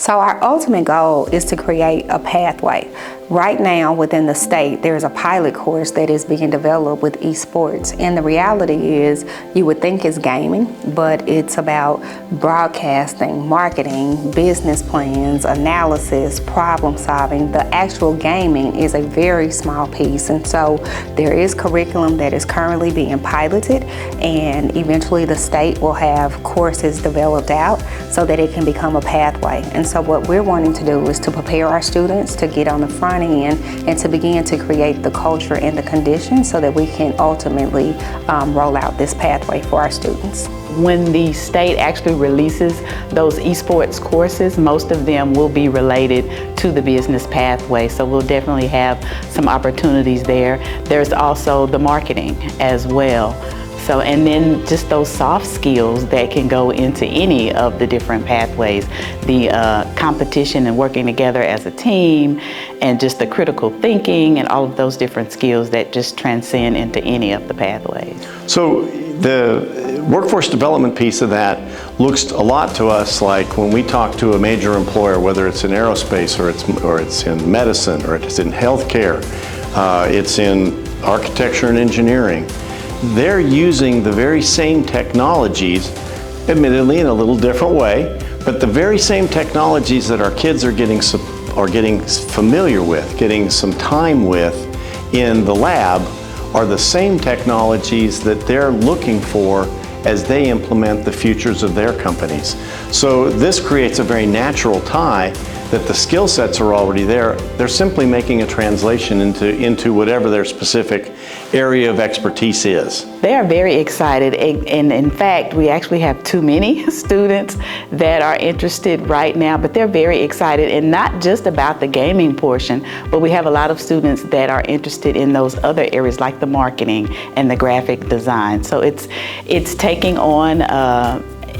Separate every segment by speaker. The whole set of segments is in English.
Speaker 1: So our ultimate goal is to create a pathway. Right now within the state, there's a pilot course that is being developed with ESports. And the reality is, you would think it's gaming, but it's about broadcasting, marketing, business plans, analysis, problem solving. The actual gaming is a very small piece. And so there is curriculum that is currently being piloted, and eventually the state will have courses developed out so that it can become a pathway. And so what we're wanting to do is to prepare our students to get on the front end and to begin to create the culture and the conditions so that we can ultimately roll out this pathway for our students.
Speaker 2: When the state actually releases those esports courses, most of them will be related to the business pathway, so we'll definitely have some opportunities there. There's also the marketing as well. So, and then just those soft skills that can go into any of the different pathways, the competition and working together as a team, and just the critical thinking and all of those different skills that just transcend into any of the pathways.
Speaker 3: So the workforce development piece of that looks a lot to us like when we talk to a major employer, whether it's in aerospace or it's in medicine or it's in healthcare, it's in architecture and engineering. They're using the very same technologies, admittedly in a little different way, but the very same technologies that our kids are getting familiar with, getting some time with in the lab, are the same technologies that they're looking for as they implement the futures of their companies. So this creates a very natural tie that the skill sets are already there. They're simply making a translation into whatever their specific area of expertise is.
Speaker 2: They are very excited, and in fact, we actually have too many students that are interested right now, but they're very excited, and not just about the gaming portion, but we have a lot of students that are interested in those other areas like the marketing and the graphic design. So it's taking on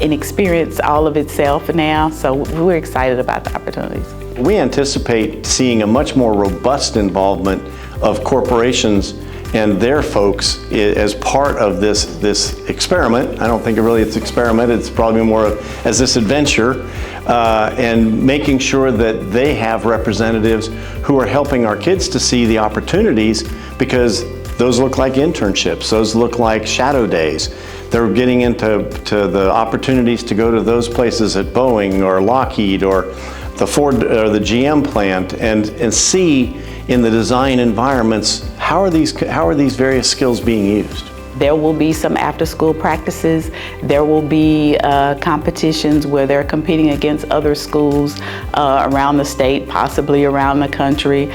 Speaker 2: an experience all of itself now, so we're excited about the opportunities.
Speaker 3: We anticipate seeing a much more robust involvement of corporations and their folks as part of this experiment. I don't think it's experiment, it's probably more of as this adventure, and making sure that they have representatives who are helping our kids to see the opportunities, because those look like internships, those look like shadow days. They're getting into the opportunities to go to those places at Boeing or Lockheed or the Ford or the GM plant and see in the design environments how are these various skills being used.
Speaker 2: There will be some after-school practices. There will be competitions where they're competing against other schools around the state, possibly around the country.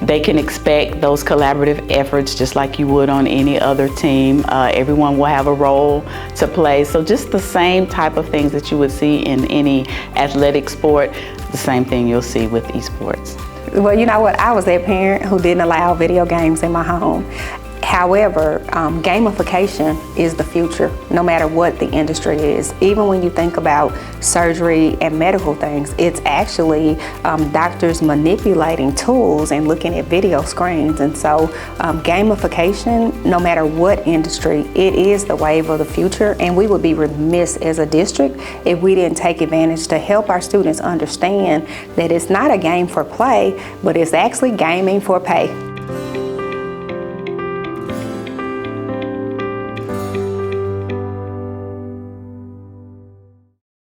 Speaker 2: They can expect those collaborative efforts just like you would on any other team. Everyone will have a role to play. So just the same type of things that you would see in any athletic sport, the same thing you'll see with esports.
Speaker 1: Well, you know what? I was that parent who didn't allow video games in my home. However, gamification is the future, no matter what the industry is. Even when you think about surgery and medical things, it's actually doctors manipulating tools and looking at video screens. And so gamification, no matter what industry, it is the wave of the future, and we would be remiss as a district if we didn't take advantage to help our students understand that it's not a game for play, but it's actually gaming for pay.